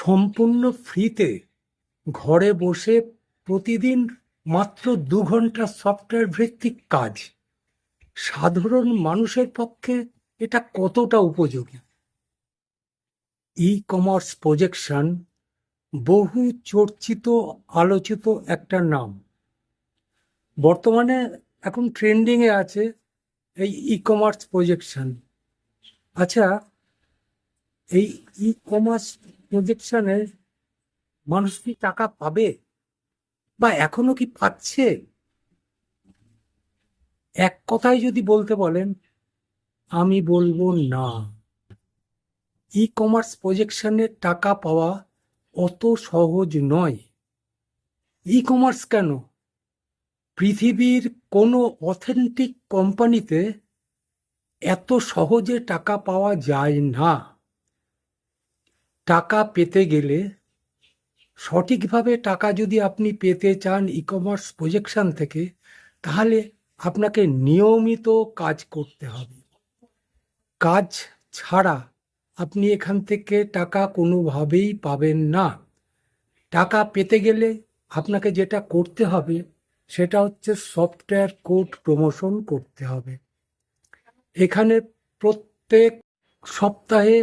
সম্পূর্ণ ফ্রিতে ঘরে বসে প্রতিদিন মাত্র 2 ঘন্টা সফটওয়্যার ভিত্তিক কাজ। সাধারণ মানুষের পক্ষে এটা কতটা উপযোগী? ই কমার্স প্রজেকশন বহু চর্চিত আলোচিত একটা নাম। বর্তমানে এখন ট্রেন্ডিংয়ে আছে এই ই কমার্স প্রজেকশন। আচ্ছা, এই ই কমার্স প্রজেকশনে মানুষ কি টাকা পাবে বা এখনো কি পাচ্ছে? এক কথায় যদি বলতে বলেন, আমি বলবো না। ই কমার্স প্রজেকশনে টাকা পাওয়া অত সহজ নয়। ই কমার্স কেন, পৃথিবীর কোনো অথেন্টিক কোম্পানিতে এত সহজে টাকা পাওয়া যায় না। টাকা পেতে গেলে, সঠিকভাবে টাকা যদি আপনি পেতে চান ই কমার্স প্রজেকশন থেকে, তাহলে আপনাকে নিয়মিত কাজ করতে হবে। কাজ ছাড়া আপনি এখান থেকে টাকা কোনোভাবেই পাবেন না। টাকা পেতে গেলে আপনাকে যেটা করতে হবে সেটা হচ্ছে সফটওয়্যার কোড প্রমোশন করতে হবে। এখানে প্রত্যেক সপ্তাহে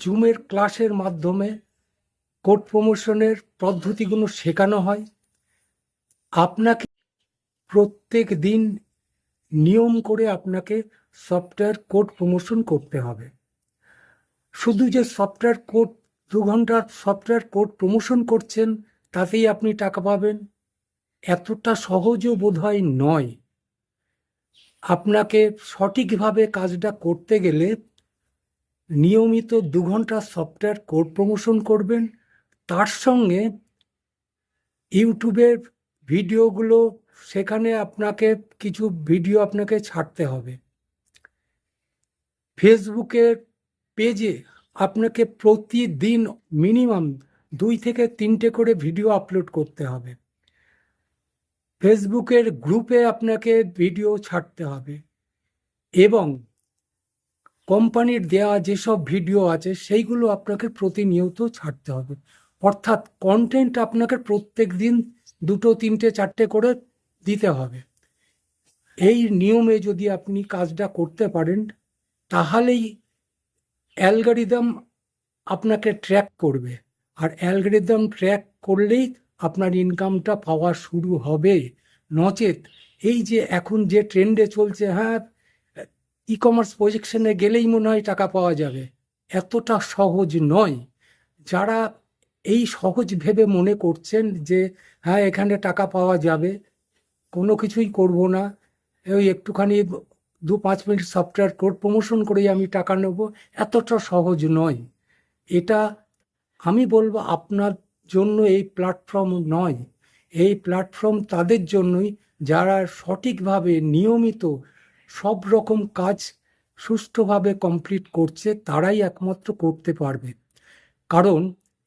জুমের ক্লাসের মাধ্যমে কোড প্রমোশনের পদ্ধতিগুলো শেখানো হয়। আপনাকে প্রত্যেক দিন নিয়ম করে আপনাকে সফটওয়্যার কোড প্রমোশন করতে হবে। শুধু যে সফটওয়্যার কোড 2 ঘন্টার সফটওয়্যার কোড প্রমোশন করছেন তাতেই আপনি টাকা পাবেন, এতটা সহজও বোধহয় নয়। আপনাকে সঠিকভাবে কাজটা করতে গেলে নিয়মিত 2 ঘন্টা সফটওয়্যার কোড প্রমোশন করবেন। তার সঙ্গে ইউটিউবের ভিডিওগুলো, সেখানে আপনাকে কিছু ভিডিও আপনাকে ছাড়তে হবে। ফেসবুকের পেজে আপনাকে প্রতিদিন মিনিমাম 2 থেকে 3টে করে ভিডিও আপলোড করতে হবে। ফেসবুকের গ্রুপে আপনাকে ভিডিও ছাড়তে হবে এবং কোম্পানির দেওয়া যেসব ভিডিও আছে সেইগুলো আপনাকে প্রতিনিয়ত ছাড়তে হবে। অর্থাৎ কন্টেন্ট আপনাকে প্রত্যেক দিন 2, 3, 4টে করে দিতে হবে। এই নিয়মে যদি আপনি কাজটা করতে পারেন, তাহলেই অ্যালগরিদম আপনাকে ট্র্যাক করবে, আর অ্যালগরিদম ট্র্যাক করলেই আপনার ইনকামটা পাওয়া শুরু হবে। নচেত এই যে এখন যে ট্রেন্ডে চলছে, হ্যাঁ ই কমার্স প্রজেকশনে গেলেই মনে হয় টাকা পাওয়া যাবে, এতটা সহজ নয়। যারা এই সহজ ভেবে মনে করছেন যে হ্যাঁ এখানে টাকা পাওয়া যাবে, কোনো কিছুই করব না, ওই একটুখানি 2-5 মিনিট সফটওয়্যার কোড প্রমোশন করেই আমি টাকা নেব, এতটা সহজ নয়। এটা আমি বলবো আপনার জন্য এই প্ল্যাটফর্ম নয়। এই প্ল্যাটফর্ম তাদের জন্যই যারা সঠিকভাবে নিয়মিত সব রকম কাজ সুষ্ঠুভাবে কমপ্লিট করছে, তারাই একমাত্র করতে পারবে। কারণ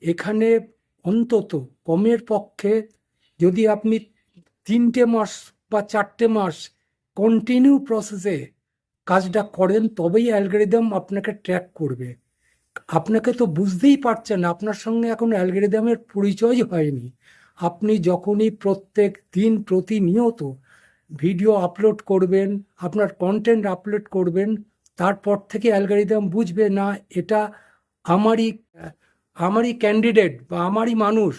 এখানে অন্তত কমের পক্ষে যদি আপনি 3টে মাস বা 4টে মাস কন্টিনিউ প্রসেসে কাজটা করেন, তবেই অ্যালগরিদম আপনাকে ট্র্যাক করবে। আপনাকে তো বুঝতেই পারছেন, আপনার সঙ্গে এখন অ্যালগরিদমের পরিচয় হয়নি। আপনি যখনই প্রত্যেক দিন প্রতিনিয়ত ভিডিও আপলোড করবেন, আপনার কন্টেন্ট আপলোড করবেন, তারপর থেকে অ্যালগরিদম বুঝবে না এটা আমারই আমারই ক্যান্ডিডেট বা আমারই মানুষ,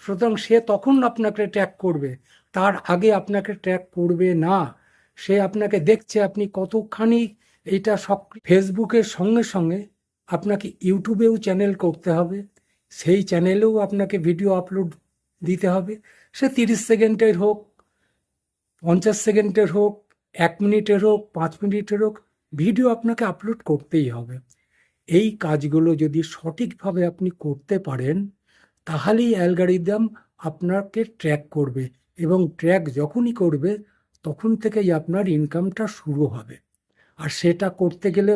সুতরাং সে তখন আপনাকে ট্র্যাক করবে, তার আগে আপনাকে ট্র্যাক করবে না। সে আপনাকে দেখছে আপনি কতখানি এটা সক্রিয়। ফেসবুকের সঙ্গে সঙ্গে আপনাকে ইউটিউবেও চ্যানেল করতে হবে, সেই চ্যানেলেও আপনাকে ভিডিও আপলোড দিতে হবে। সে 30 সেকেন্ডের হোক, 50 সেকেন্ডের হোক, 1 মিনিটের হোক, 5 মিনিটের হোক, ভিডিও আপনাকে আপলোড করতেই হবে। এই কাজগুলো যদি সঠিকভাবে আপনি করতে পারেন, তাহলেই অ্যালগরিদম আপনাকে ট্র্যাক করবে, এবং ট্র্যাক যখনই করবে তখন থেকেই আপনার ইনকামটা শুরু হবে। আর সেটা করতে গেলে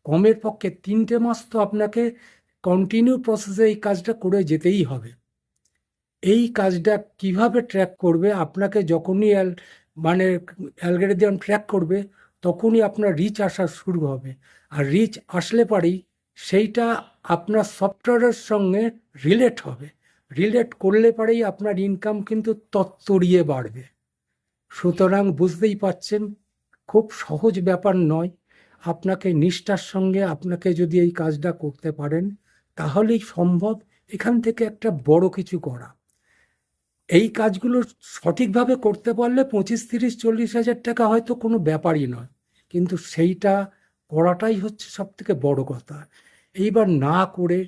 কমের পক্ষে 3টে মাস তো আপনাকে কন্টিনিউ প্রসেসে এই কাজটা করে যেতেই হবে। এই কাজটা কিভাবে ট্র্যাক করবে, আপনাকে যখনই মানে অ্যালগরিদম ট্র্যাক করবে, তখনই আপনার রিচ আসা শুরু হবে। আর রিচ আসলে পরেই সেইটা আপনার সফটওয়্যারের সঙ্গে রিলেট হবে। রিলেট করলে পরেই আপনার ইনকাম কিন্তু তত্তরিয়ে বাড়বে। সুতরাং বুঝতেই পারছেন, খুব সহজ ব্যাপার নয়। আপনাকে নিষ্ঠার সঙ্গে আপনাকে যদি এই কাজটা করতে পারেন, তাহলেই সম্ভব এখান থেকে একটা বড় কিছু করা। এই কাজগুলো সঠিকভাবে করতে পারলে 25, 30, 40 হাজার টাকা হয়তো কোনো ব্যাপারই নয়, কিন্তু সেইটা করাটাই হচ্ছে সব থেকে বড় কথা। এইবার না করে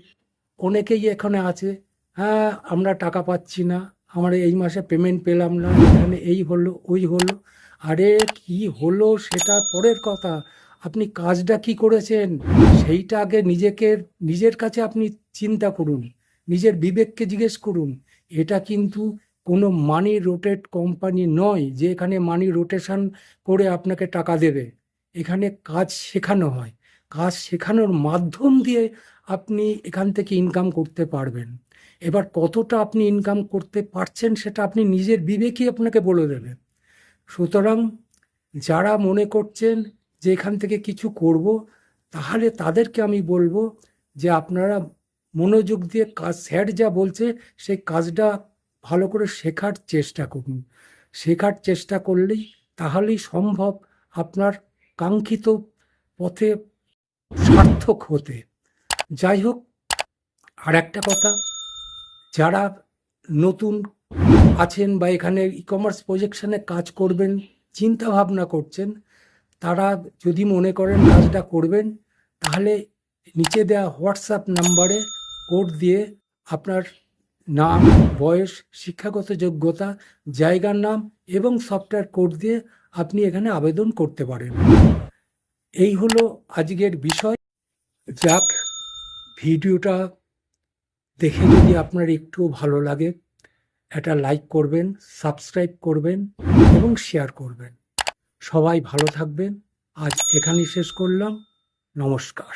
অনেকেই এখানে আছে, হ্যাঁ আমরা টাকা পাচ্ছি না, আমরা এই মাসে পেমেন্ট পেলাম না, এখানে এই হলো ওই হলো। আরে কি হলো সেটা পরের কথা, আপনি কাজটা কি করেছেন সেইটা আগে নিজের কাছে আপনি চিন্তা করুন, নিজের বিবেককে জিজ্ঞেস করুন। এটা কিন্তু কোনো মানি রোটেট কোম্পানি নয় যে এখানে মানি রোটেশন করে আপনাকে টাকা দেবে। এখানে কাজ শেখানো হয়, কাজ শেখানোর মাধ্যম দিয়ে আপনি এখান থেকে ইনকাম করতে পারবেন। এবার কতটা আপনি ইনকাম করতে পারছেন সেটা আপনি নিজের বিবেকই আপনাকে বলে দেবে। সুতরাং যারা মনে করছেন যে এখান থেকে কিছু করব, তাহলে তাদেরকে আমি বলবো যে আপনারা মনোযোগ দিয়ে কাজ, স্যার যা বলছে সেই কাজটা ভালো করে শেখার চেষ্টা করুন। শেখার চেষ্টা করলেই তাহলেই সম্ভব আপনার কাঙ্ক্ষিত পথে সার্থক হতে। যাই হোক, আর একটা কথা, যারা নতুন আছেন বা এখানে ই কমার্স প্রজেকশনে কাজ করবেন চিন্তা ভাবনা করছেন, তারা যদি মনে করেন কাজটা করবেন, তাহলে নিচে দেওয়া হোয়াটসঅ্যাপ নাম্বারে কোড দিয়ে আপনার নাম, বয়স, শিক্ষাগত যোগ্যতা, জায়গার নাম এবং সফটওয়্যার কোড দিয়ে আপনি এখানে আবেদন করতে পারেন। এই হলো আজকের বিষয়। যাক, ভিডিওটা দেখে যদি আপনার একটু ভালো লাগে, একটা লাইক করবেন, সাবস্ক্রাইব করবেন এবং শেয়ার করবেন। সবাই ভালো থাকবেন। আজ এখানেই শেষ করলাম। নমস্কার।